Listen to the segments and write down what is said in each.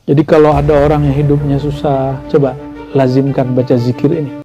Jadi kalau ada orang yang hidupnya susah, coba lazimkan baca zikir ini.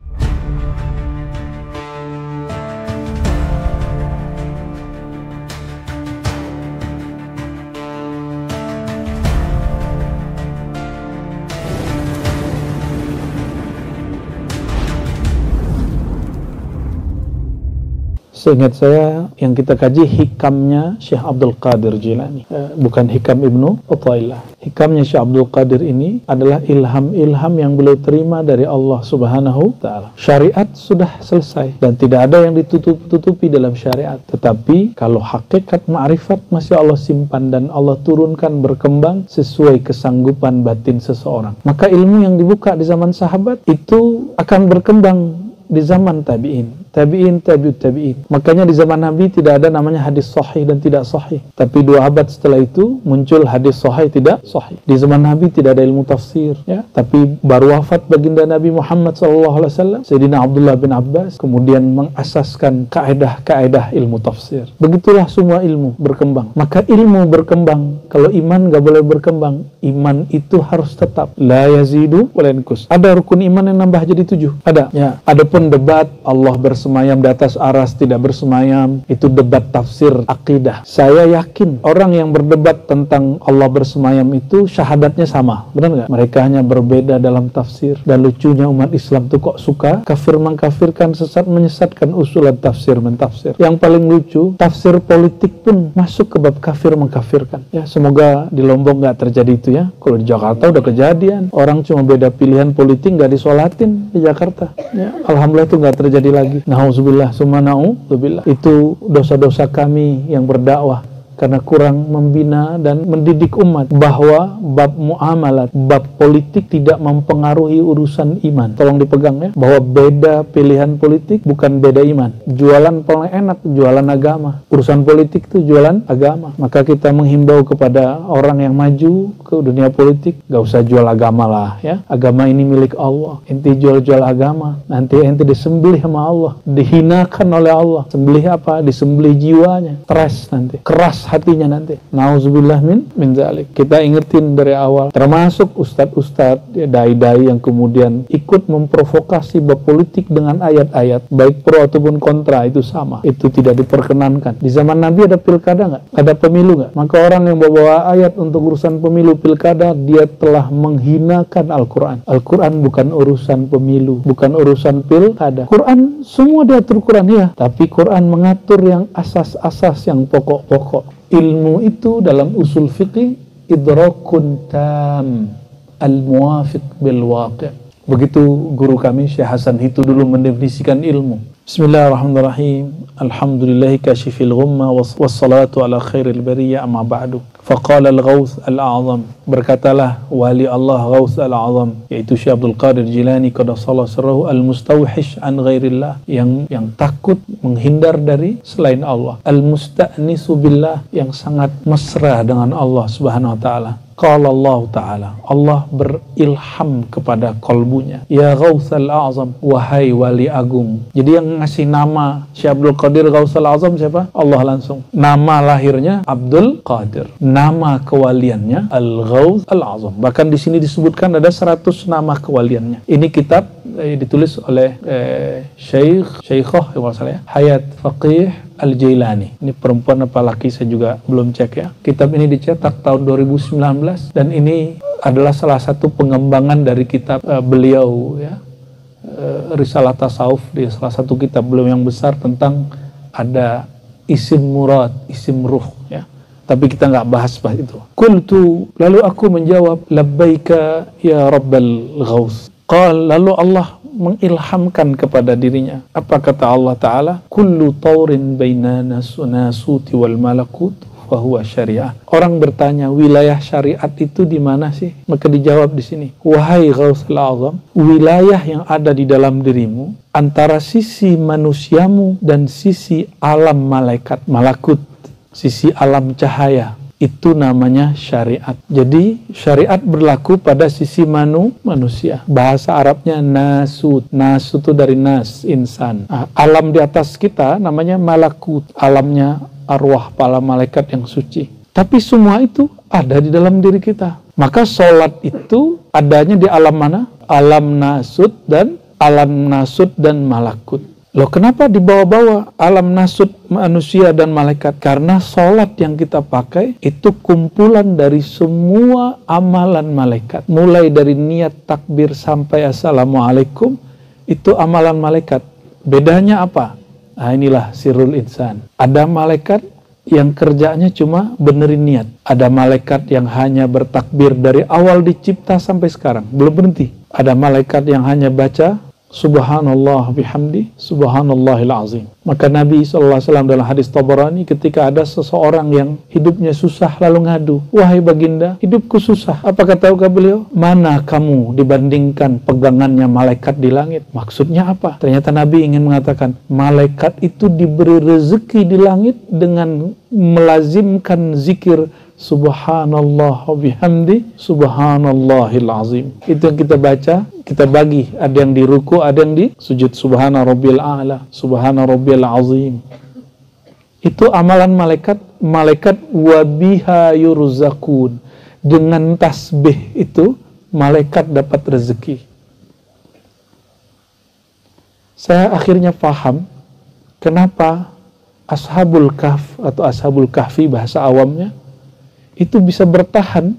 Seingat saya yang kita kaji hikamnya Syekh Abdul Qadir Jilani, bukan hikam Ibnu Uthaylah. Hikamnya Syekh Abdul Qadir ini adalah ilham-ilham yang beliau terima dari Allah Subhanahu wa Ta'ala. Syariat sudah selesai dan tidak ada yang ditutup-tutupi dalam syariat. Tetapi kalau hakikat ma'rifat masih Allah simpan dan Allah turunkan berkembang sesuai kesanggupan batin seseorang. Maka ilmu yang dibuka di zaman sahabat itu akan berkembang di zaman tabi'in. Tabi'in. Makanya di zaman Nabi tidak ada namanya hadis sahih dan tidak sahih. Tapi 2 abad setelah itu muncul hadis sahih tidak sahih. Di zaman Nabi tidak ada ilmu tafsir, ya. Tapi baru wafat baginda Nabi Muhammad SAW, Sayyidina Abdullah bin Abbas kemudian mengasaskan kaedah-kaedah ilmu tafsir. Begitulah semua ilmu berkembang. Maka ilmu berkembang. Kalau iman gak boleh berkembang. Iman itu harus tetap. La yazidu wa la yanqus. Ada rukun iman yang nambah jadi 7. Ada. Ya. Adapun debat Allah bersemayam di atas aras tidak bersemayam, itu debat tafsir akidah. Saya yakin orang yang berdebat tentang Allah bersemayam itu syahadatnya sama, benar nggak? Mereka hanya berbeda dalam tafsir. Dan lucunya umat Islam tuh kok suka kafir mengkafirkan, sesat menyesatkan usulan tafsir mentafsir. Yang paling lucu, tafsir politik pun masuk ke bab kafir mengkafirkan. Ya, semoga di Lombok nggak terjadi itu ya. Kalau di Jakarta udah kejadian, orang cuma beda pilihan politik nggak disolatin di Jakarta. Ya, alhamdulillah itu nggak terjadi lagi. Na'udzubillah, summa na'udzubillah. Itu dosa-dosa kami yang berdakwah karena kurang membina dan mendidik umat bahwa bab muamalat, bab politik tidak mempengaruhi urusan iman. Tolong dipegang ya, bahwa beda pilihan politik bukan beda iman. Jualan paling enak, jualan agama. Urusan politik itu jualan agama. Maka kita menghimbau kepada orang yang maju ke dunia politik, gak usah jual agama lah ya. Agama ini milik Allah. Ente jual-jual agama, nanti ente disembelih sama Allah, dihinakan oleh Allah. Sembelih apa? Disembelih jiwanya. Stres nanti, keras hatinya nanti. Nauzubillah min zalik. Kita ingetin dari awal, termasuk ustadz-ustadz, ya, dai-dai yang kemudian ikut memprovokasi bab politik dengan ayat-ayat, baik pro ataupun kontra, itu sama. Itu tidak diperkenankan. Di zaman Nabi ada pilkada nggak? Ada pemilu nggak? Maka orang yang bawa ayat untuk urusan pemilu pilkada, dia telah menghinakan Al-Quran. Al-Quran bukan urusan pemilu, bukan urusan pilkada. Quran semua diatur Quran ya, tapi Quran mengatur yang asas-asas, yang pokok-pokok. Ilmu itu dalam usul fiqih idrakun tam al-muwafiq bil waqi'. Begitu guru kami Syekh Hasan itu dulu mendefinisikan ilmu. Bismillahirrahmanirrahim. Alhamdulillahi kashifil ghumma wassalatu ala khairil bariyah amma ba'du. Faqala al-Ghawth al-A'zam, berkatalah wali Allah Ghawth al-A'zam, yaitu Syekh Abdul Qadir Jilani qaddasallahu sirrahu, al-mustawhish an ghairillah, yang takut menghindar dari selain Allah, al-musta'nisu billah, yang sangat mesra dengan Allah Subhanahu wa taala. Qala Allah Ta'ala, Allah berilham kepada kolbunya, ya Ghawth al-A'zam, wahai wali agung. Jadi yang ngasih nama Syekh Abdul Qadir Ghawth al-A'zam siapa? Allah langsung. Nama lahirnya Abdul Qadir, nama kewaliannya Al-Ghawth al-A'zam. Bahkan di sini disebutkan ada 100 nama kewaliannya. Ini kitab ditulis oleh Syekhah Hayat Faqih Al-Jailani. Ini perempuan apa laki saya juga belum cek ya. Kitab ini dicetak tahun 2019 dan ini adalah salah satu pengembangan dari kitab beliau ya, Risalah Tasawuf, di salah satu kitab beliau yang besar tentang ada isim murad, isim ruh ya. Tapi kita nggak bahas itu. Qultu, lalu aku menjawab, labbaika ya Rabbal Ghawth. Lalu Allah mengilhamkan kepada dirinya. Apa kata Allah Ta'ala? Kullu taurin baina nasuti wal malakut fahuwa syariah. Orang bertanya, wilayah syariat itu di mana sih? Maka dijawab di sini, wahai Ghawth al-A'zam, wilayah yang ada di dalam dirimu antara sisi manusiamu dan sisi alam malaikat, malakut, sisi alam cahaya. Itu namanya syariat. Jadi syariat berlaku pada sisi manusia. Bahasa Arabnya nasut. Nasut itu dari nas, insan. Alam di atas kita namanya malakut. Alamnya arwah, para malaikat yang suci. Tapi semua itu ada di dalam diri kita. Maka sholat itu adanya di alam mana? Alam nasut dan malakut. Loh, kenapa dibawa-bawa alam nasut manusia dan malaikat? Karena sholat yang kita pakai itu kumpulan dari semua amalan malaikat. Mulai dari niat takbir sampai assalamualaikum, itu amalan malaikat. Bedanya apa? Nah, inilah sirrul insan. Ada malaikat yang kerjanya cuma benerin niat. Ada malaikat yang hanya bertakbir dari awal dicipta sampai sekarang, belum berhenti. Ada malaikat yang hanya baca Subhanallah bihamdi, Subhanallahil azim. Maka Nabi SAW dalam hadis Tabarani, ketika ada seseorang yang hidupnya susah lalu ngadu, wahai baginda, hidupku susah. Apa kata beliau? Mana kamu dibandingkan pegangannya malaikat di langit? Maksudnya apa? Ternyata Nabi ingin mengatakan, malaikat itu diberi rezeki di langit dengan melazimkan zikir Subhanallah bihamdi, Subhanallahil azim. Itu yang kita baca, kita bagi. Ada yang di ruku, ada yang di sujud. Subhana rabbil a'la, Subhana rabbil azim. Itu amalan malaikat. Malaikat wabiha yurzakun. Dengan tasbih itu, malaikat dapat rezeki. Saya akhirnya paham kenapa Ashabul Kahf atau Ashabul Kahfi bahasa awamnya itu bisa bertahan,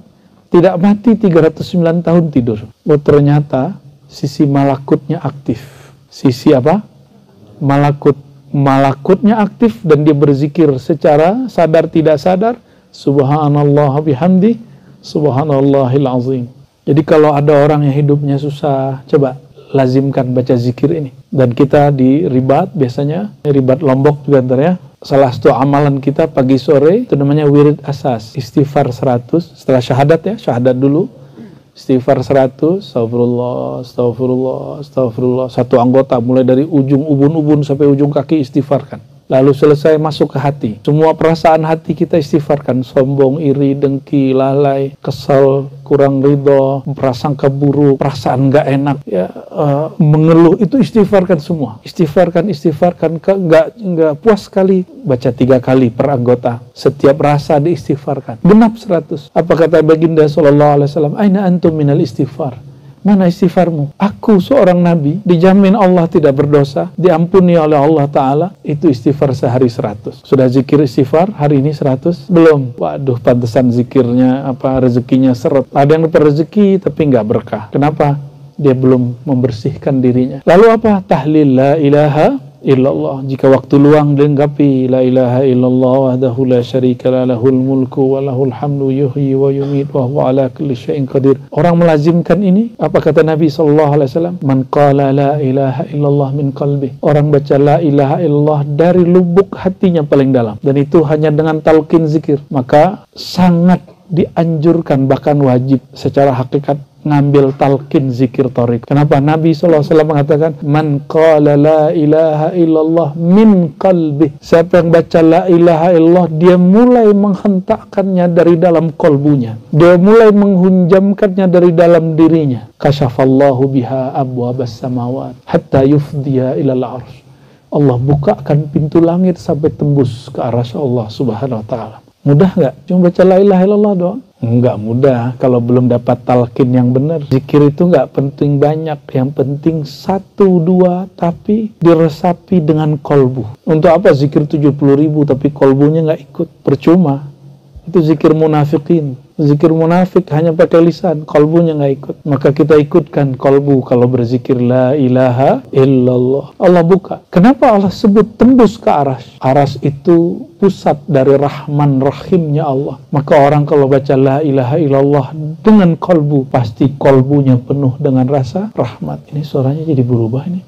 tidak mati 309 tahun tidur. Oh, ternyata sisi malakutnya aktif. Sisi apa? Malakutnya aktif dan dia berzikir secara sadar tidak sadar. Subhanallah bihamdi, Subhanallahil azim. Jadi kalau ada orang yang hidupnya susah, coba lazimkan baca zikir ini. Dan kita di ribat, biasanya ribat Lombok juga ntar ya, salah satu amalan kita pagi sore itu namanya wirid asas, istighfar 100 setelah syahadat ya, syahadat dulu istighfar 100, astagfirullah, astagfirullah, astagfirullah, satu anggota mulai dari ujung ubun-ubun sampai ujung kaki istighfarkan. Lalu selesai masuk ke hati, semua perasaan hati kita istighfarkan, sombong, iri, dengki, lalai, kesal, kurang ridho, prasangka buruk, perasaan nggak enak, ya, mengeluh, itu istighfarkan semua. Istighfarkan, nggak puas sekali, baca 3 kali per anggota. Setiap rasa diistighfarkan. Genap 100. Apa kata baginda SAW? Aina antum minal istighfar? Mana istighfarmu? Aku seorang nabi, dijamin Allah tidak berdosa, diampuni oleh Allah Ta'ala, itu istighfar sehari 100. Sudah zikir istighfar, hari ini 100? Belum. Waduh, pantesan zikirnya, rezekinya seret. Ada yang dapat rezeki, tapi nggak berkah. Kenapa? Dia belum membersihkan dirinya. Lalu apa? Tahlil la ilaha illallah. Jika waktu luang dilengkapi la ilaha illallah wahdahu la syarika la lahul mulku wa lahul hamdu yuhyi wa yumit wa huwa ala kulli syai'in qadir. Orang melazimkan ini, apa kata Nabi SAW? Man qala la ilaha illallah min qalbi. Orang baca la ilaha illallah dari lubuk hatinya paling dalam, dan itu hanya dengan talqin zikir. Maka sangat dianjurkan, bahkan wajib secara hakikat, ngambil talqin zikir tarik. Kenapa? Nabi SAW mengatakan, man qala la ilaha illallah min qalbi. Siapa yang baca la ilaha illallah, dia mulai menghentakkannya dari dalam kolbunya, dia mulai menghunjamkannya dari dalam dirinya. Kasyafallahu biha abwabas samawat hatta yufdiya ilal arsh. Allah bukakan pintu langit sampai tembus ke arsy Allah Subhanahu wa ta'ala. Mudah nggak? Cuma baca la ilaha illallah doang? Nggak mudah kalau belum dapat talqin yang benar. Zikir itu nggak penting banyak, yang penting 1-2 tapi diresapi dengan kolbu. Untuk apa zikir 70.000 tapi kolbunya nggak ikut? Percuma. Itu zikir munafikin. Zikir munafik hanya pakai lisan, kolbunya nggak ikut. Maka kita ikutkan kolbu kalau berzikir la ilaha illallah. Allah buka. Kenapa Allah sebut tembus ke arsy? Arsy itu pusat dari rahman rahimnya Allah. Maka orang kalau baca la ilaha illallah dengan kolbu, pasti kolbunya penuh dengan rasa rahmat. Ini suaranya jadi berubah ini.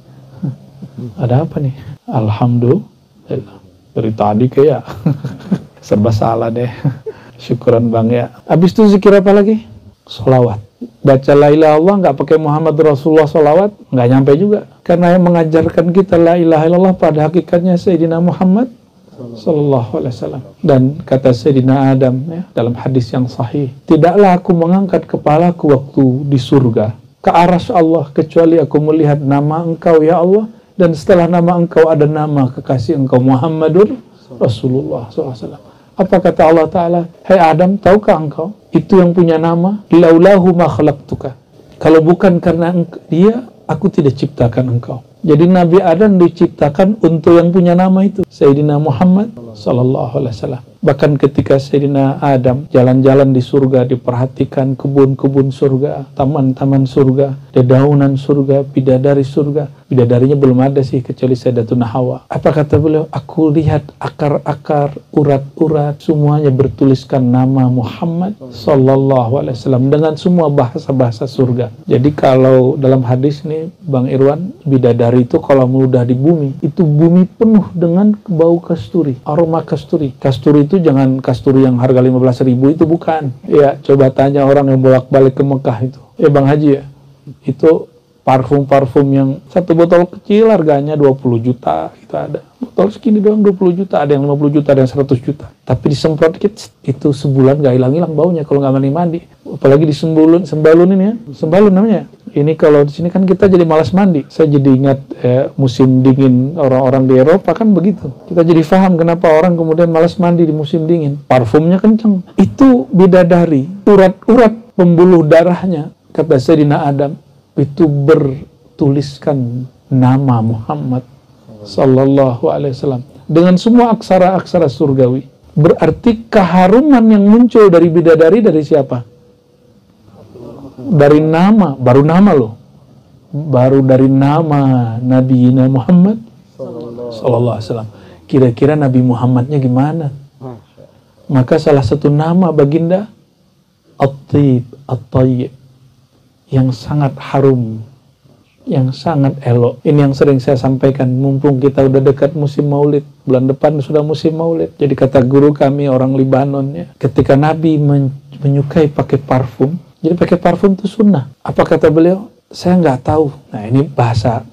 Ada apa nih? Alhamdulillah. Dari tadi kayak serba salah deh. Syukuran bang ya. Habis itu zikir apa lagi? Sholawat. Baca la ilaha illallah nggak pakai Muhammad Rasulullah sholawat, nggak nyampe juga. Karena yang mengajarkan kita la ilaha illallah pada hakikatnya Sayyidina Muhammad Sallallahu Alaihi Wasallam. Dan kata Sayyidina Adam ya, dalam hadis yang sahih, tidaklah aku mengangkat kepalaku waktu di surga ke arsy Allah kecuali aku melihat nama Engkau ya Allah, dan setelah nama Engkau ada nama kekasih Engkau Muhammadur Rasulullah SAW. Apa kata Allah Ta'ala? Hai Adam, tahukah engkau? Itu yang punya nama, laulahu ma khalaqtuka. Kalau bukan karena dia, aku tidak ciptakan engkau. Jadi Nabi Adam diciptakan untuk yang punya nama itu, Sayyidina Muhammad sallallahu alaihi wasallam. Bahkan ketika Sayyidina Adam jalan-jalan di surga, diperhatikan kebun-kebun surga, taman-taman surga, dedaunan surga, bidadari surga. Bidadarinya belum ada sih kecuali Sayyidatuna Hawa. Apa kata beliau? Aku lihat akar-akar, urat-urat, semuanya bertuliskan nama Muhammad sallallahu alaihi wasallam dengan semua bahasa-bahasa surga. Jadi kalau dalam hadis nih Bang Irwan, bidadari itu kalau meludah di bumi, itu bumi penuh dengan bau kasturi, aroma kasturi. Kasturi itu jangan kasturi yang harga 15.000 itu, bukan. Ya, coba tanya orang yang bolak-balik ke Mekah itu. Bang Haji ya, itu parfum-parfum yang satu botol kecil harganya 20 juta, itu ada. Botol segini doang 20 juta, ada yang 50 juta, ada yang 100 juta. Tapi disemprot dikit, itu sebulan gak hilang-hilang baunya kalau nggak mandi-mandi. Apalagi disembalun ini ya, sembalun namanya. Ini kalau di sini kan kita jadi malas mandi. Saya jadi ingat musim dingin orang-orang di Eropa kan begitu. Kita jadi paham kenapa orang kemudian malas mandi di musim dingin. Parfumnya kenceng. Itu bidadari, urat-urat pembuluh darahnya, kata Sayyidina Adam, itu bertuliskan nama Muhammad sallallahu alaihi wasallam dengan semua aksara-aksara surgawi. Berarti keharuman yang muncul dari bidadari dari siapa? Dari nama, baru nama loh. Baru dari nama Nabi Muhammad sallallahu alaihi wasallam. Kira-kira Nabi Muhammadnya gimana? Maka salah satu nama baginda At-Tib, At-Tayyib, yang sangat harum, yang sangat elok. Ini yang sering saya sampaikan, mumpung kita udah dekat musim maulid, bulan depan sudah musim maulid. Jadi kata guru kami orang Libanon ya, ketika Nabi menyukai pakai parfum, jadi pakai parfum itu sunnah. Apa kata beliau? Saya nggak tahu. Nah ini bahasa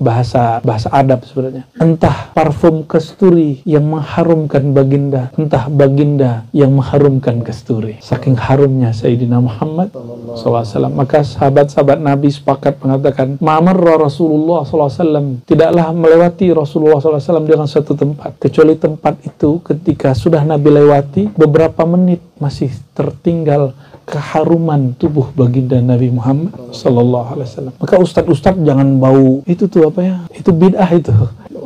adab sebenarnya. Entah parfum kasturi yang mengharumkan baginda, entah baginda yang mengharumkan kasturi. Saking harumnya Sayyidina Muhammad SAW. Maka sahabat-sahabat Nabi sepakat mengatakan, Ma'amarra Rasulullah SAW, tidaklah melewati Rasulullah SAW dengan satu tempat, kecuali tempat itu ketika sudah Nabi lewati, beberapa menit masih tertinggal keharuman tubuh baginda Nabi Muhammad sallallahu alaihi wasallam. Maka ustadz jangan bau itu tuh apa ya? Itu bid'ah itu.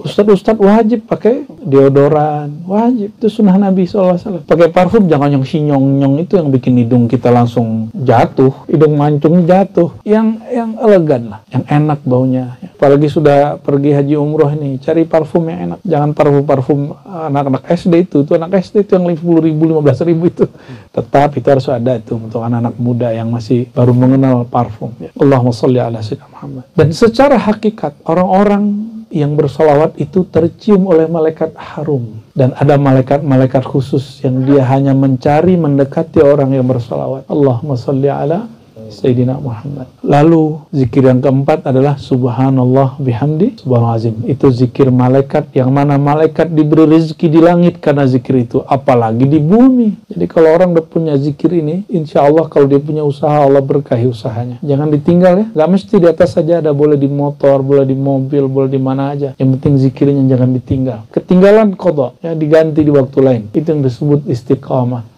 Ustadz wajib pakai deodoran, wajib. Itu sunnah Nabi sallallahu alaihi wasallam. Pakai parfum jangan yang sinyong-nyong itu yang bikin hidung kita langsung jatuh, hidung mancungnya jatuh. Yang elegan lah, yang enak baunya. Apalagi sudah pergi haji umroh ini, cari parfum yang enak. Jangan parfum anak-anak SD itu anak SD itu yang 10.000, 15.000 itu. Tetap itu harus ada itu untuk anak-anak muda yang masih baru mengenal parfum. Ya. Allahumma sholli ala sayyidina Muhammad. Dan secara hakikat orang-orang yang bersolawat itu tercium oleh malaikat harum. Dan ada malaikat-malaikat khusus yang dia hanya mencari mendekati orang yang bersolawat. Allahumma sholli ala Sayyidina Muhammad. Lalu zikir yang keempat adalah subhanallah bihamdi subhanal azim. Itu zikir malaikat, yang mana malaikat diberi rezeki di langit karena zikir itu, apalagi di bumi. Jadi kalau orang udah punya zikir ini, insya Allah kalau dia punya usaha, Allah berkahi usahanya. Jangan ditinggal ya. Gak mesti di atas saja ada, boleh di motor, boleh di mobil, boleh di mana aja. Yang penting zikirnya jangan ditinggal. Ketinggalan qadha, ya diganti di waktu lain. Itu yang disebut istiqamah.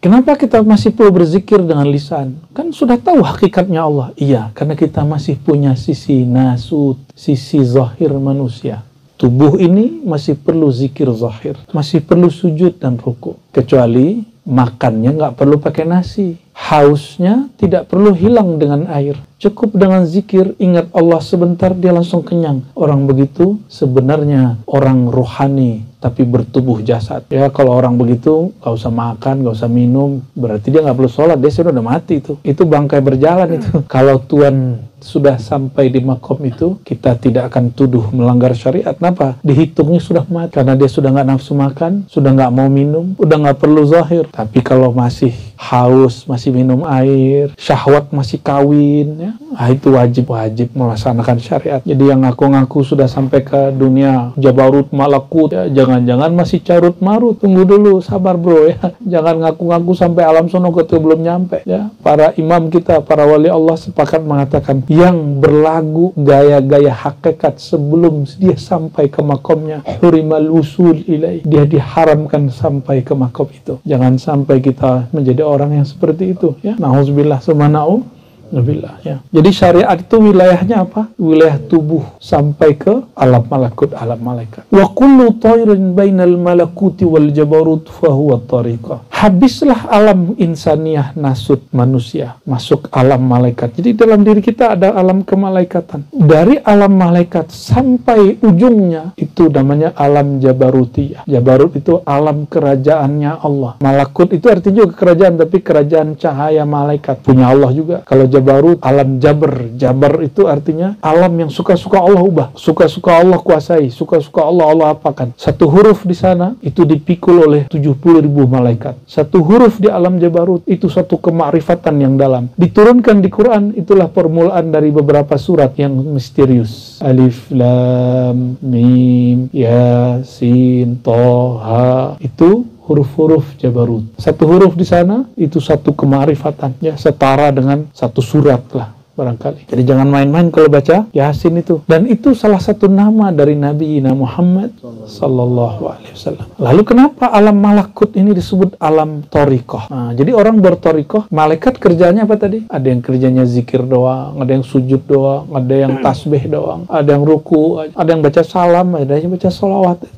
Kenapa kita masih perlu berzikir dengan lisan? Kan sudah tahu hakikatnya Allah. Iya, karena kita masih punya sisi nasut, sisi zahir manusia. Tubuh ini masih perlu zikir zahir, masih perlu sujud dan ruku. Kecuali makannya nggak perlu pakai nasi. Hausnya tidak perlu hilang dengan air. Cukup dengan zikir, ingat Allah sebentar, dia langsung kenyang. Orang begitu sebenarnya orang rohani, tapi bertubuh jasad. Ya kalau orang begitu gak usah makan, gak usah minum, berarti dia gak perlu sholat, dia sudah mati itu. Itu bangkai berjalan itu. Kalau Tuhan sudah sampai di makom itu, kita tidak akan tuduh melanggar syariat. Kenapa? Dihitungnya sudah mati, karena dia sudah gak nafsu makan, sudah gak mau minum, udah gak perlu zahir. Tapi kalau masih haus, masih minum air, syahwat masih kawin, ya, itu wajib melaksanakan syariat. Jadi yang ngaku-ngaku sudah sampai ke dunia jabarut malakut, ya, jangan jangan-jangan masih carut marut. Tunggu dulu, sabar bro ya. Jangan ngaku-ngaku sampai alam sono ketika belum nyampe ya. Para imam kita, para wali Allah sepakat mengatakan yang berlagu gaya-gaya hakikat sebelum dia sampai ke makomnya, hurimal usul ilaih, dia diharamkan sampai ke makom itu. Jangan sampai kita menjadi orang yang seperti itu ya. Nauzubillah sumana'u Nabilah ya. Jadi syariat itu wilayahnya apa? Wilayah tubuh sampai ke alam malakut, alam malaikat. Wa kullu tairin bainal malakuti wal jabarut fahuwa tariqah. Habislah alam insaniyah nasut manusia, masuk alam malaikat. Jadi dalam diri kita ada alam kemalaikatan. Dari alam malaikat sampai ujungnya itu namanya alam jabarutiyah. Jabarut itu alam kerajaannya Allah. Malakut itu artinya juga kerajaan, tapi kerajaan cahaya malaikat punya Allah juga. Kalau Jabarut, alam Jabar. Jabar itu artinya alam yang suka-suka Allah ubah, suka-suka Allah kuasai, suka-suka Allah apakan. Satu huruf di sana itu dipikul oleh 70.000 malaikat. Satu huruf di alam Jabarut itu satu kemakrifatan yang dalam. Diturunkan di Quran, itulah permulaan dari beberapa surat yang misterius. Alif, Lam, Mim, Yasin, Toha. Itu huruf-huruf Jabarut. Satu huruf di sana itu satu kemakrifatan ya, setara dengan satu surat lah barangkali. Jadi jangan main-main kalau baca Yasin itu. Dan itu salah satu nama dari Nabi Muhammad sallallahu alaihi wasallam. Lalu kenapa alam malakut ini disebut alam thariqah? Nah, jadi orang berthariqah, malaikat kerjanya apa tadi? Ada yang kerjanya zikir doang, ada yang sujud doang, ada yang tasbih doang, ada yang ruku, ada yang baca salam, ada yang baca sholawat.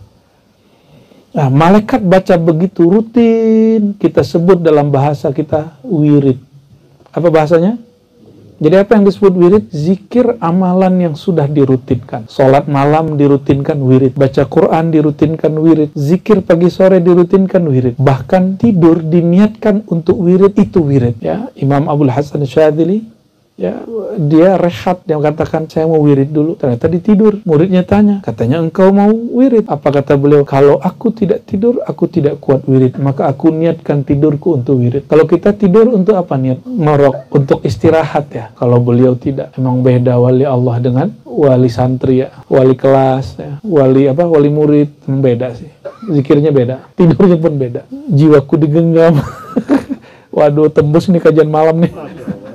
Nah, malaikat baca begitu rutin, kita sebut dalam bahasa kita wirid. Apa bahasanya? Jadi apa yang disebut wirid? Zikir amalan yang sudah dirutinkan. Sholat malam dirutinkan wirid. Baca Quran dirutinkan wirid. Zikir pagi sore dirutinkan wirid. Bahkan tidur diniatkan untuk wirid, itu wirid. Ya, Imam Abul Hasan Syadzili, ya, dia rehat, dia mengatakan saya mau wirid dulu. Ternyata ditidur. Muridnya tanya, katanya engkau mau wirid? Apa kata beliau? Kalau aku tidak tidur, aku tidak kuat wirid, maka aku niatkan tidurku untuk wirid. Kalau kita tidur untuk apa niat? Ngorok, untuk istirahat ya. Kalau beliau tidak. Emang beda wali Allah dengan wali santri ya, wali kelas ya, wali murid. Beda sih, zikirnya beda, tidurnya pun beda. Jiwaku digenggam. Waduh, tembus nih kajian malam nih.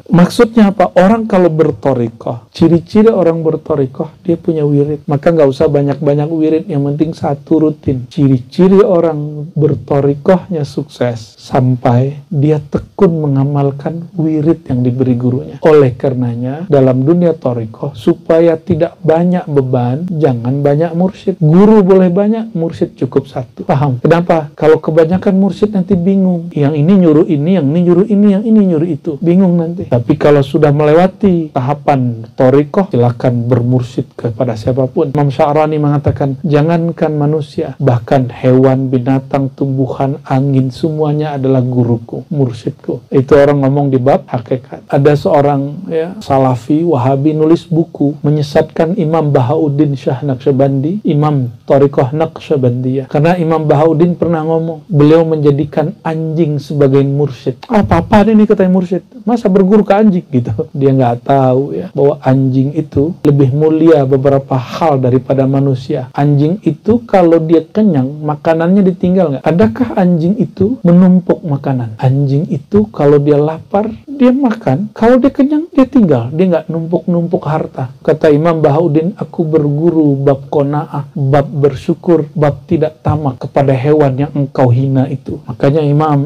Maksudnya apa? Orang kalau berthariqah, ciri-ciri orang berthariqah, dia punya wirid. Maka nggak usah banyak-banyak wirid, yang penting satu rutin. Ciri-ciri orang berthariqahnya sukses sampai dia tekun mengamalkan wirid yang diberi gurunya. Oleh karenanya, dalam dunia thariqah, supaya tidak banyak beban, jangan banyak mursyid. Guru boleh banyak, mursyid cukup satu. Paham? Kenapa? Kalau kebanyakan mursyid nanti bingung. Yang ini nyuruh ini, yang ini nyuruh ini, yang ini nyuruh itu. Bingung nanti. Tapi kalau sudah melewati tahapan thariqah, silakan bermursyid kepada siapapun. Imam Sya'rani mengatakan, jangankan manusia, bahkan hewan, binatang, tumbuhan, angin, semuanya adalah guruku, mursyidku. Itu orang ngomong di bab hakikat. Ada seorang ya, Salafi, Wahabi, nulis buku menyesatkan Imam Bahauddin Syah Naqsyabandi, Imam thariqah Naqsyabandiyah. Karena Imam Bahauddin pernah ngomong, beliau menjadikan anjing sebagai mursyid. Apa ini katanya mursyid? Masa berguru ke anjing gitu? Dia nggak tahu ya bahwa anjing itu lebih mulia beberapa hal daripada manusia. Anjing itu kalau dia kenyang, makanannya ditinggal nggak? Adakah anjing itu menumpuk makanan? Anjing itu kalau dia lapar, dia makan. Kalau dia kenyang, dia tinggal. Dia nggak numpuk-numpuk harta. Kata Imam Bahauddin, aku berguru bab qanaah, bab bersyukur, bab tidak tamak kepada hewan yang engkau hina itu. Makanya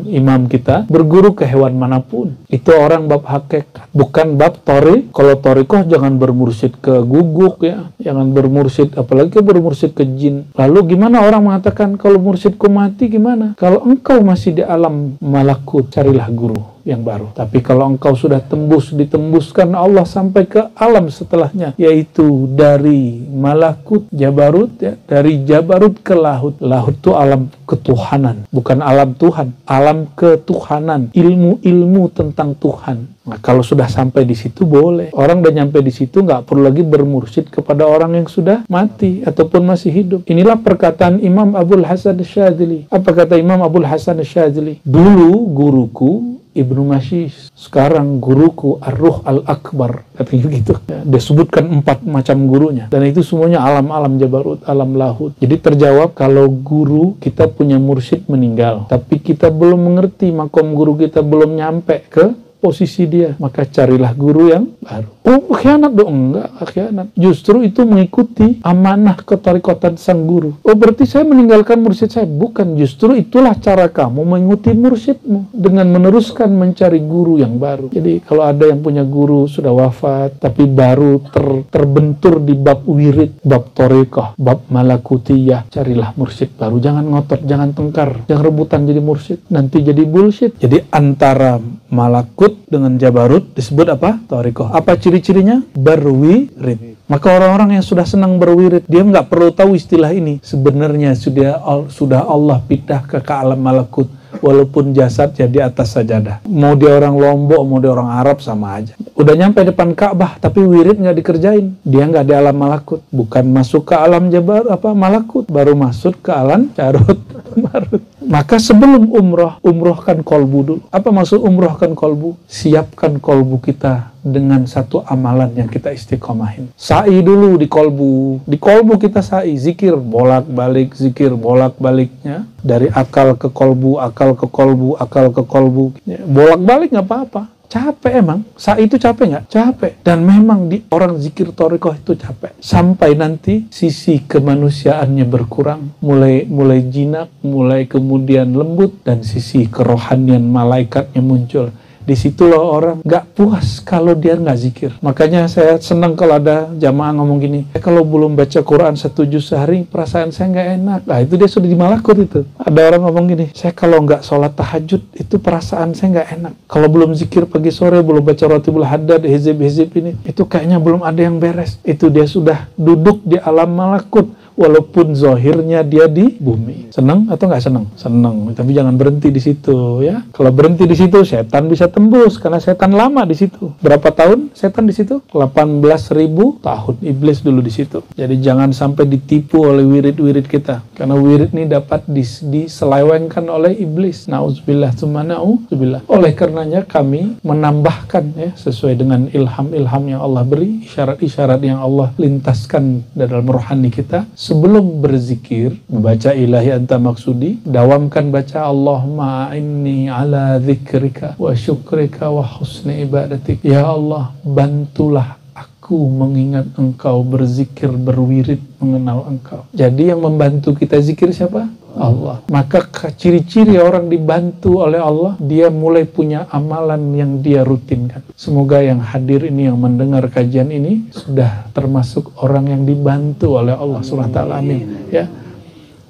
imam kita berguru ke hewan manapun. Itu orang bab hakikat, bukan bab thari. Kalau thariqah jangan bermursyid ke guguk ya, jangan bermursyid, apalagi bermursyid ke jin. Lalu gimana orang mengatakan kalau mursyidku mati gimana? Kalau engkau masih di alam malakut, carilah guru yang baru. Tapi kalau engkau sudah ditembuskan Allah sampai ke alam setelahnya, yaitu dari malakut, jabarut ya, dari jabarut ke lahut. Lahut itu alam ketuhanan, bukan alam Tuhan, alam ketuhanan, ilmu tentang Tuhan. Nah, kalau sudah sampai di situ boleh. Orang udah nyampe di situ, nggak perlu lagi bermursyid kepada orang yang sudah mati ataupun masih hidup. Inilah perkataan Imam Abul Hasan Syadzili. Apa kata Imam Abul Hasan Syadzili? Dulu guruku Ibnu Masyis, sekarang guruku Ar-Ruh Al-Akbar, katanya gitu. Ya, dia sebutkan 4 macam gurunya, dan itu semuanya alam-alam jabarut, alam lahut. Jadi terjawab, kalau guru kita punya mursyid meninggal, tapi kita belum mengerti makom guru kita, belum nyampe ke posisi dia, maka carilah guru yang baru. Oh, khianat dong? Enggak khianat. Justru itu mengikuti amanah ketarikotan sang guru. Oh, berarti saya meninggalkan mursyid saya? Bukan, justru itulah cara kamu mengikuti mursyidmu, dengan meneruskan mencari guru yang baru. Jadi kalau ada yang punya guru sudah wafat, tapi baru terbentur di bab wirid, bab thariqah, bab malakutiyah, carilah mursyid baru. Jangan ngotot, jangan tengkar, jangan rebutan jadi mursyid, nanti jadi bullshit. Jadi antara malakut dengan jabarut disebut apa? Thariqah. Apa ciri-cirinya? Berwirid. Maka orang-orang yang sudah senang berwirid, dia nggak perlu tahu istilah ini. Sebenarnya sudah Allah pindah ke alam malakut, walaupun jasad jadi atas sajadah. Mau dia orang Lombok, mau dia orang Arab, sama aja. Udah nyampe depan Ka'bah, tapi wirid nggak dikerjain. Dia nggak di alam malakut. Bukan masuk ke alam malakut, baru masuk ke alam carut. Maka sebelum umrohkan kolbu dulu. Apa maksud umrohkan kolbu? Siapkan kolbu kita dengan satu amalan yang kita istiqomahin. Sa'i dulu di kolbu. Di kolbu kita sa'i, zikir bolak-balik, zikir bolak-baliknya. Dari akal ke kolbu, akal ke kolbu, akal ke kolbu. Bolak-balik nggak apa-apa. Capek emang. Sa'i itu capek nggak? Capek. Dan memang orang zikir thariqah itu capek. Sampai nanti sisi kemanusiaannya berkurang. Mulai jinak, mulai kemudian lembut, dan sisi kerohanian malaikatnya muncul. Disitulah orang nggak puas kalau dia nggak zikir. Makanya saya senang kalau ada jamaah ngomong gini, kalau belum baca Quran 1 juz sehari, perasaan saya nggak enak. Nah, itu dia sudah di malakut itu. Ada orang ngomong gini, saya kalau nggak sholat tahajud, itu perasaan saya nggak enak. Kalau belum zikir pagi sore, belum baca Ratibul Haddad, hizib ini, itu kayaknya belum ada yang beres. Itu dia sudah duduk di alam malakut. Walaupun zahirnya dia di bumi. Senang atau nggak senang? Senang. Tapi jangan berhenti di situ, ya. Kalau berhenti di situ, setan bisa tembus, karena setan lama di situ. Berapa tahun setan di situ? 18.000 tahun. Iblis dulu di situ. Jadi jangan sampai ditipu oleh wirid-wirid kita, karena wirid ini dapat diselewengkan oleh iblis. Nauzubillah, tsumma nauzubillah. Oleh karenanya kami menambahkan, ya, sesuai dengan ilham-ilham yang Allah beri, isyarat-isyarat yang Allah lintaskan dalam rohani kita. Sebelum berzikir, membaca ilahi anta maksudi, dawamkan baca Allahumma inni ala dzikrika wa syukrika wa husni ibadatik. Ya Allah, bantulah aku mengingat engkau, berzikir, berwirid, mengenal engkau. Jadi yang membantu kita zikir siapa? Allah. Maka ciri-ciri orang dibantu oleh Allah, dia mulai punya amalan yang dia rutinkan. Semoga yang hadir ini, yang mendengar kajian ini, sudah termasuk orang yang dibantu oleh Allah SWT. Amin. Ya.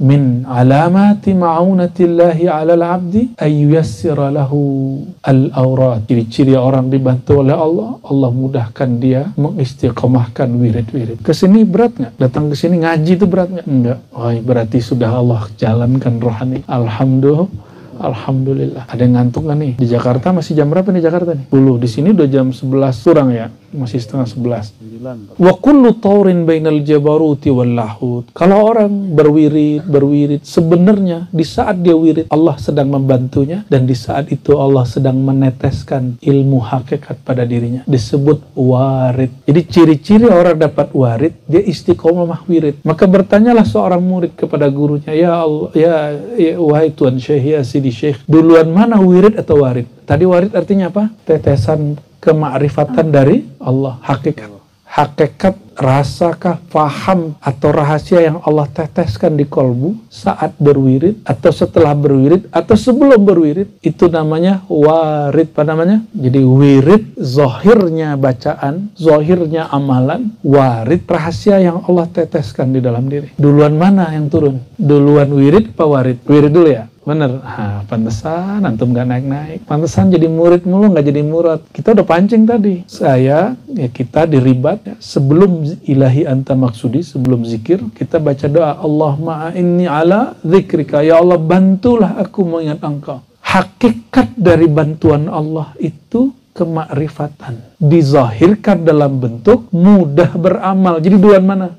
Min alamati ma'unatillahi 'alal 'abdi ay yuyassira lahu al-awrad. Ciri-ciri orang dibantu oleh Allah, Allah mudahkan dia mengistiqomahkan wirid-wirid. Kesini berat nggak? Datang ke sini ngaji itu berat nggak? Enggak. Oh, berarti sudah Allah jalankan rohani. Alhamdulillah. Ada yang ngantuk nggak nih? Di Jakarta masih jam berapa nih Jakarta nih? 10. Di sini udah jam 11 kurang ya? Masih setengah 11. Wa kullu taurin bainal jabaruti wal lahut. Kalau orang berwirid, sebenarnya di saat dia wirid, Allah sedang membantunya, dan di saat itu Allah sedang meneteskan ilmu hakikat pada dirinya. Disebut warid. Jadi ciri-ciri orang dapat warid, dia istiqomah wirid. Maka bertanyalah seorang murid kepada gurunya, ya Allah, ya wahai Tuan Syekh, ya Sidi Syekh, duluan mana wirid atau warid? Tadi warid artinya apa? Tetesan kemakrifatan dari Allah, hakikat, rasakah, faham atau rahasia yang Allah teteskan di kolbu saat berwirid, atau setelah berwirid, atau sebelum berwirid. Itu namanya warid. Apa namanya? Jadi wirid zahirnya bacaan, zahirnya amalan. Warid rahasia yang Allah teteskan di dalam diri. Duluan mana yang turun? Duluan wirid apa warid? Wirid dulu ya? Bener. Pantesan antum gak naik-naik. Pantesan jadi murid mulu, gak jadi murad. Kita udah pancing tadi. Kita diribat ya. Sebelum ilahi anta maksudi, sebelum zikir, kita baca doa Allahumma inni ala dzikrika. Ya Allah, bantulah aku mengingat engkau. Hakikat dari bantuan Allah itu kemakrifatan. Dizahirkan dalam bentuk mudah beramal. Jadi duluan mana?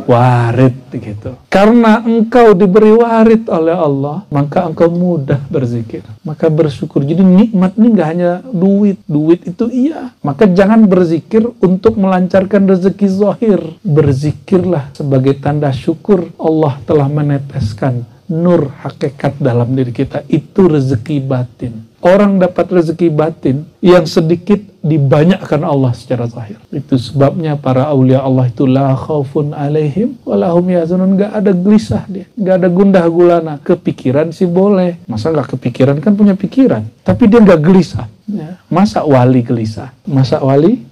warid gitu. Karena engkau diberi warid oleh Allah, maka engkau mudah berzikir, maka bersyukur. Jadi nikmat ini nggak hanya duit itu iya, maka jangan berzikir untuk melancarkan rezeki zahir. Berzikirlah sebagai tanda syukur Allah telah meneteskan nur hakikat dalam diri kita, itu rezeki batin. Orang dapat rezeki batin yang sedikit dibanyakkan Allah secara zahir. Itu sebabnya para aulia Allah itu la khaufun alaihim walahum yahzanun, nggak ada gelisah dia, nggak ada gundah gulana. Kepikiran sih boleh, masa nggak kepikiran, kan punya pikiran, tapi dia nggak gelisah ya. Masa wali gelisah, masa wali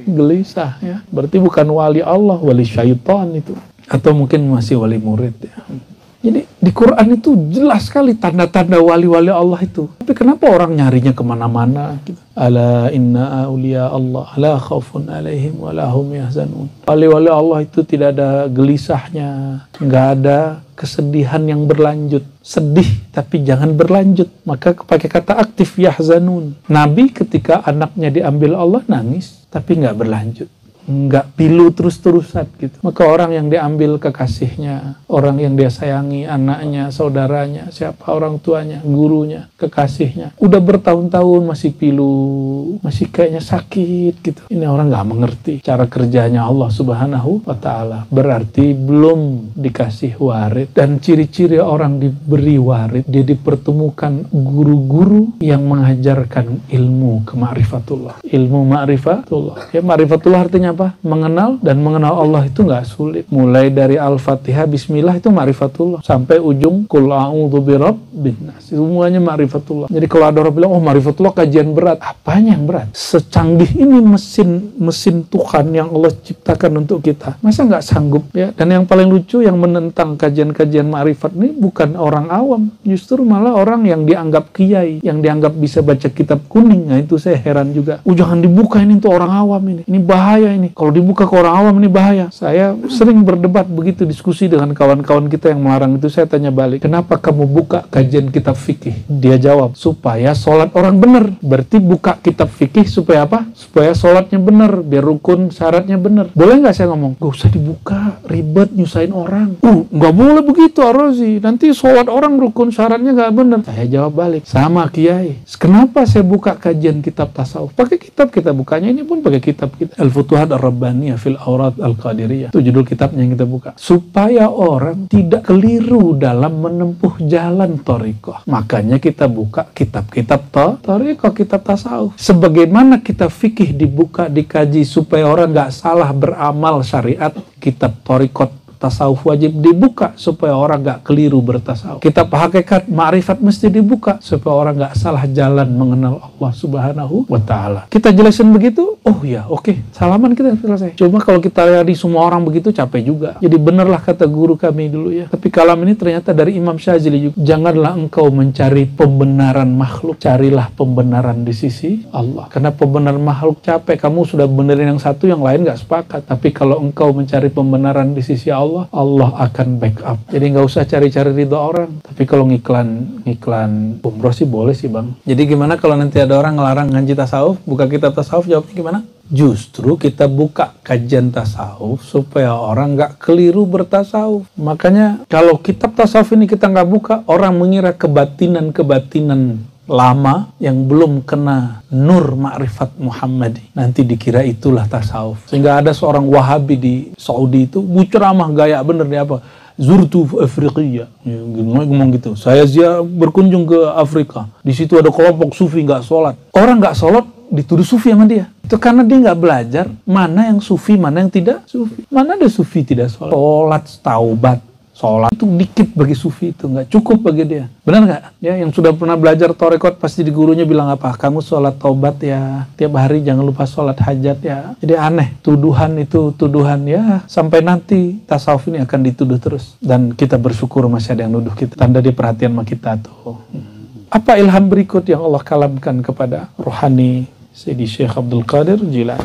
gelisah ya, berarti bukan wali Allah, wali syaitan itu, atau mungkin masih wali murid ya. Jadi di Quran itu jelas sekali tanda-tanda wali-wali Allah itu. Tapi kenapa orang nyarinya kemana-mana gitu? Ala inna awliya Allah la khaufun alaihim wa lahum yahzanun. Wali-wali Allah itu tidak ada gelisahnya, nggak ada kesedihan yang berlanjut. Sedih tapi jangan berlanjut, maka pakai kata aktif, yahzanun. Nabi ketika anaknya diambil Allah nangis tapi nggak berlanjut, nggak pilu terus-terusan gitu. Maka orang yang diambil kekasihnya, orang yang dia sayangi, anaknya, saudaranya, siapa, orang tuanya, gurunya, kekasihnya, udah bertahun-tahun masih pilu, masih kayaknya sakit gitu. Ini orang nggak mengerti cara kerjanya Allah Subhanahu wa Ta'ala. Berarti belum dikasih warid. Dan ciri-ciri orang diberi warid, dia dipertemukan guru-guru yang mengajarkan ilmu kema'rifatullah. Ilmu ma'rifatullah. Ya, ma'rifatullah artinya apa? Mengenal, dan mengenal Allah itu nggak sulit. Mulai dari Al-Fatihah, Bismillah itu ma'rifatullah, sampai ujung Qul a'udzu birabbin nas, semuanya ma'rifatullah. Jadi kalau ada orang bilang, oh ma'rifatullah kajian berat, apanya yang berat? Secanggih ini mesin Tuhan yang Allah ciptakan untuk kita, masa nggak sanggup ya? Dan yang paling lucu, yang menentang kajian-kajian ma'rifat ini bukan orang awam, justru malah orang yang dianggap kiai, yang dianggap bisa baca kitab kuning. Nah itu saya heran juga. Jangan dibuka ini untuk orang awam, ini bahaya ini. Kalau dibuka ke orang awam ini bahaya. Saya sering berdebat begitu, diskusi dengan kawan-kawan kita yang melarang itu. Saya tanya balik, kenapa kamu buka kajian kitab fikih? Dia jawab, supaya sholat orang benar. Berarti buka kitab fikih supaya apa? Supaya sholatnya benar, biar rukun syaratnya benar. Boleh nggak saya ngomong? Gak usah dibuka, ribet, nyusahin orang. Nggak boleh begitu Ar-Razi, nanti sholat orang rukun syaratnya nggak benar. Saya jawab balik, sama kiai, kenapa saya buka kajian kitab tasawuf? Pakai kitab kita bukanya, ini pun pakai kitab kita, Al-Futuhat Ar-Rabbaniyah fil Awrad Al-Qadiriyah. Itu judul kitabnya yang kita buka. Supaya orang tidak keliru dalam menempuh jalan thariqah. Makanya kita buka kitab-kitab thariqah, kitab tasawuf. Sebagaimana kita fikih dibuka, dikaji supaya orang nggak salah beramal syariat, kitab thariqah tasawuf wajib dibuka supaya orang nggak keliru bertasawuf. Kitab hakikat ma'rifat mesti dibuka supaya orang nggak salah jalan mengenal Allah Subhanahu wa Ta'ala. Kita jelasin begitu, oh ya oke, salaman kita selesai. Cuma kalau kita lihat di semua orang begitu capek juga. Jadi benerlah kata guru kami dulu ya. Tapi kalam ini ternyata dari Imam Syazili juga. Janganlah engkau mencari pembenaran makhluk, carilah pembenaran di sisi Allah. Karena pembenaran makhluk capek, kamu sudah benerin yang satu, yang lain nggak sepakat. Tapi kalau engkau mencari pembenaran di sisi Allah akan backup. Jadi nggak usah cari-cari ridho orang. Tapi kalau ngiklan umroh sih boleh sih bang. Jadi gimana kalau nanti ada orang ngelarang ngaji tasawuf, buka kitab tasawuf, jawabnya gimana? Justru kita buka kajian tasawuf supaya orang nggak keliru bertasawuf. Makanya kalau kitab tasawuf ini kita nggak buka, orang mengira kebatinan lama yang belum kena nur ma'rifat Muhammadi, nanti dikira itulah tasawuf. Sehingga ada seorang Wahabi di Saudi itu ceramah gaya bener dia apa, zurtu Afriqiya, ngomong gitu, saya berkunjung ke Afrika, di situ ada kelompok sufi nggak sholat. Orang nggak sholat dituduh sufi sama dia. Itu karena dia nggak belajar mana yang sufi, mana yang tidak sufi. Mana ada sufi tidak sholat, taubat. Sholat itu dikit bagi sufi, itu nggak cukup bagi dia. Benar nggak? Ya, yang sudah pernah belajar tarekat pasti di gurunya bilang apa? Kamu sholat taubat ya, tiap hari jangan lupa sholat hajat ya. Jadi aneh, tuduhan itu tuduhan ya, sampai nanti tasawuf ini akan dituduh terus. Dan kita bersyukur masih ada yang nuduh kita. Tanda dia perhatian sama kita tuh. Apa ilham berikut yang Allah kalamkan kepada rohani Sayyidi Syekh Abdul Qadir Jilani?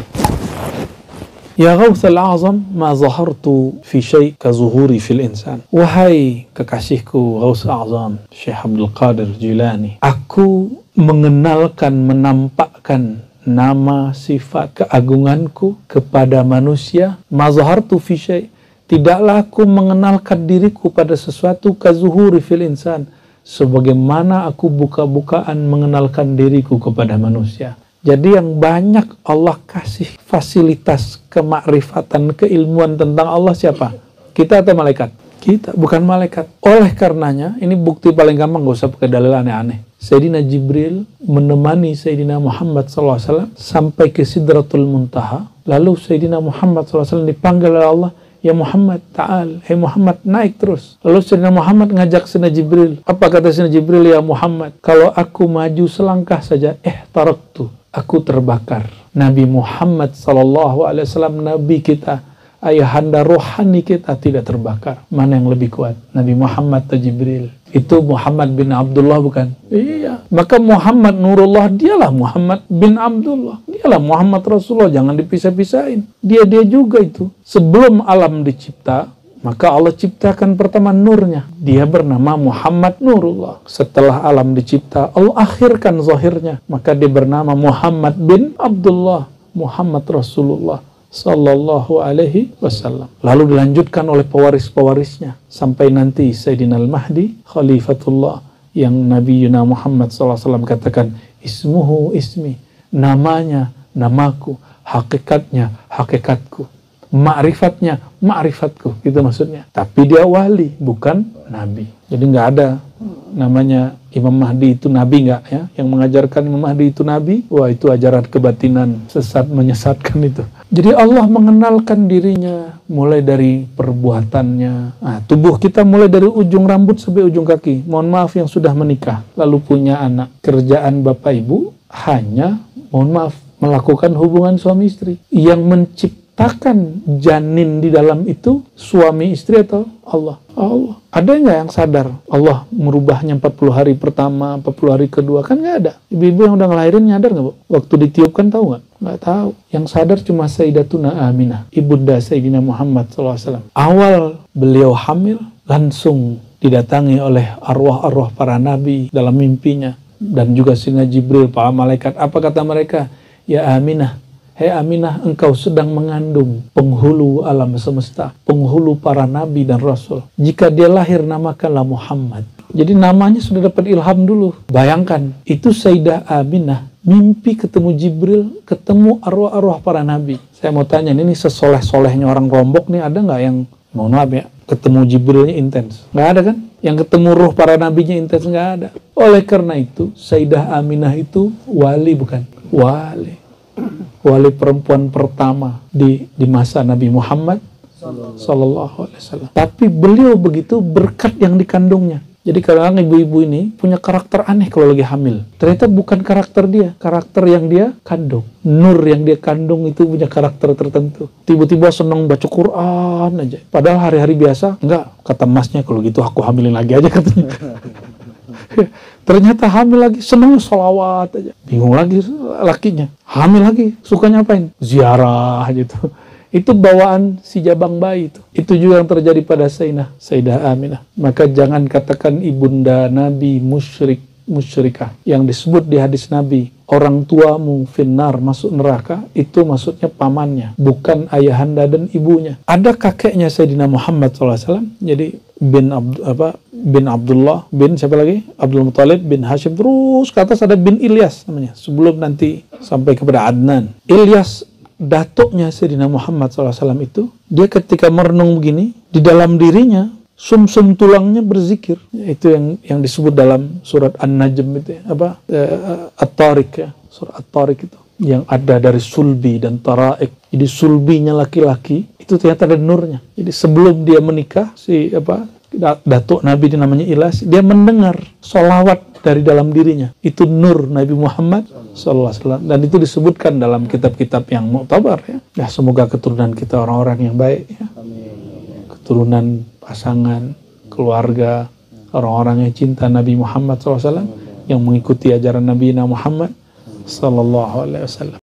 Ya Ghawthal A'zam, ma zahartu fi syai' ka zuhuri fil insan. Wahai kekasihku Ghawthal A'zam, Syekh Abdul Qadir Jilani, aku mengenalkan, menampakkan nama sifat keagunganku kepada manusia, ma zahartu fi syai', Tidaklah aku mengenalkan diriku pada sesuatu kazuhuri fil insan, sebagaimana aku buka-bukaan mengenalkan diriku kepada manusia. Jadi yang banyak Allah kasih fasilitas kemakrifatan, keilmuan tentang Allah siapa? Kita atau malaikat? Kita, bukan malaikat. Oleh karenanya, ini bukti paling gampang, gak usah pakai dalil aneh-aneh. Sayyidina Jibril menemani Sayyidina Muhammad SAW sampai ke Sidratul Muntaha. Lalu Sayyidina Muhammad SAW dipanggil oleh Allah, ya Muhammad, ta'al, hey Muhammad, naik terus. Lalu Sayyidina Muhammad ngajak Sayyidina Jibril. Apa kata Sayyidina Jibril? Ya Muhammad, kalau aku maju selangkah saja, taraktu, aku terbakar. Nabi Muhammad SAW, Nabi kita, ayahanda rohani kita tidak terbakar. Mana yang lebih kuat? Nabi Muhammad atau Jibril? Itu Muhammad bin Abdullah bukan? Iya. Maka Muhammad Nurullah, dialah Muhammad bin Abdullah. Dialah Muhammad Rasulullah. Jangan dipisah-pisahin. Dia juga itu. Sebelum alam dicipta, maka Allah ciptakan pertama nurnya. Dia bernama Muhammad Nurullah. Setelah alam dicipta, Allah akhirkan zahirnya. Maka dia bernama Muhammad bin Abdullah. Muhammad Rasulullah Sallallahu alaihi wasallam. Lalu dilanjutkan oleh pewaris-pewarisnya sampai nanti Sayyidina Al-Mahdi Khalifatullah, yang Nabi Yuna Muhammad SAW katakan ismuhu ismi, namanya namaku, hakikatnya hakikatku, ma'rifatnya ma'rifatku, itu maksudnya. Tapi dia wali, bukan nabi. Jadi nggak ada namanya Imam Mahdi itu nabi, nggak ya. Yang mengajarkan Imam Mahdi itu nabi, wah itu ajaran kebatinan, sesat, menyesatkan itu. Jadi Allah mengenalkan dirinya mulai dari perbuatannya. Nah, tubuh kita mulai dari ujung rambut sampai ujung kaki. Mohon maaf yang sudah menikah lalu punya anak. Kerjaan bapak ibu hanya, mohon maaf, melakukan hubungan suami istri. Yang menciptakan janin di dalam itu suami istri atau Allah? Allah. Ada nggak yang sadar Allah merubahnya 40 hari pertama, 40 hari kedua? Kan nggak ada. Ibu-ibu yang udah ngelahirin nyadar nggak, Bu? Waktu ditiupkan tahu nggak? Nggak tahu. Yang sadar cuma Sayyidatuna Aminah, ibunda Sayyidina Muhammad SAW. Awal beliau hamil, langsung didatangi oleh arwah-arwah para nabi dalam mimpinya. Dan juga Sayyidina Jibril, para malaikat. Apa kata mereka? Ya Aminah, hei Aminah, engkau sedang mengandung penghulu alam semesta, penghulu para nabi dan rasul. Jika dia lahir, namakanlah Muhammad. Jadi namanya sudah dapat ilham dulu. Bayangkan, itu Sayyidah Aminah mimpi ketemu Jibril, ketemu arwah-arwah para nabi. Saya mau tanya, ini sesoleh-solehnya orang Lombok nih, ada nggak yang, mohon maaf ya, ketemu Jibrilnya intens? Nggak ada kan? Yang ketemu ruh para nabinya intens? Nggak ada. Oleh karena itu, Sayyidah Aminah itu wali bukan? Wali. Wali perempuan pertama di masa Nabi Muhammad Sallallahu Alaihi Wasallam. Tapi beliau begitu berkat yang dikandungnya. Jadi kadang-kadang ibu-ibu ini punya karakter aneh kalau lagi hamil. Ternyata bukan karakter dia, karakter yang dia kandung. Nur yang dia kandung itu punya karakter tertentu. Tiba-tiba senang baca Quran aja. Padahal hari-hari biasa, enggak. Kata masnya, kalau gitu aku hamilin lagi aja katanya. Ternyata hamil lagi, senang sholawat aja. Bingung lagi lakinya. Hamil lagi, sukanya apain? Ziarah gitu. Itu bawaan si jabang bayi itu. Itu juga yang terjadi pada Sayyidah Aminah. Maka jangan katakan ibunda Nabi musyrikah. Yang disebut di hadis Nabi, orang tuamu finnar, masuk neraka, itu maksudnya pamannya, bukan ayahanda dan ibunya. Ada kakeknya Sayyidina Muhammad SAW, jadi bin Abdullah, bin siapa lagi? Abdul Muttalib, bin Hashim, terus ke atas ada bin Ilyas namanya, sebelum nanti sampai kepada Adnan. Ilyas, datuknya Sayyidina Muhammad SAW itu, dia ketika merenung begini, di dalam dirinya sum-sum tulangnya berzikir. Itu yang disebut dalam surat An-Najm itu ya, At-Tariq ya, surat At-Tariq itu yang ada dari sulbi dan taraik. Jadi sulbinya laki-laki itu ternyata ada nurnya. Jadi sebelum dia menikah, datuk Nabi namanya Ilyas, dia mendengar sholawat dari dalam dirinya. Itu nur Nabi Muhammad SAW. Dan itu disebutkan dalam kitab-kitab yang mu'tabar ya. Ya, semoga keturunan kita orang-orang yang baik ya. Keturunan, pasangan, keluarga, orang-orang yang cinta Nabi Muhammad SAW, yang mengikuti ajaran Nabi Muhammad SAW.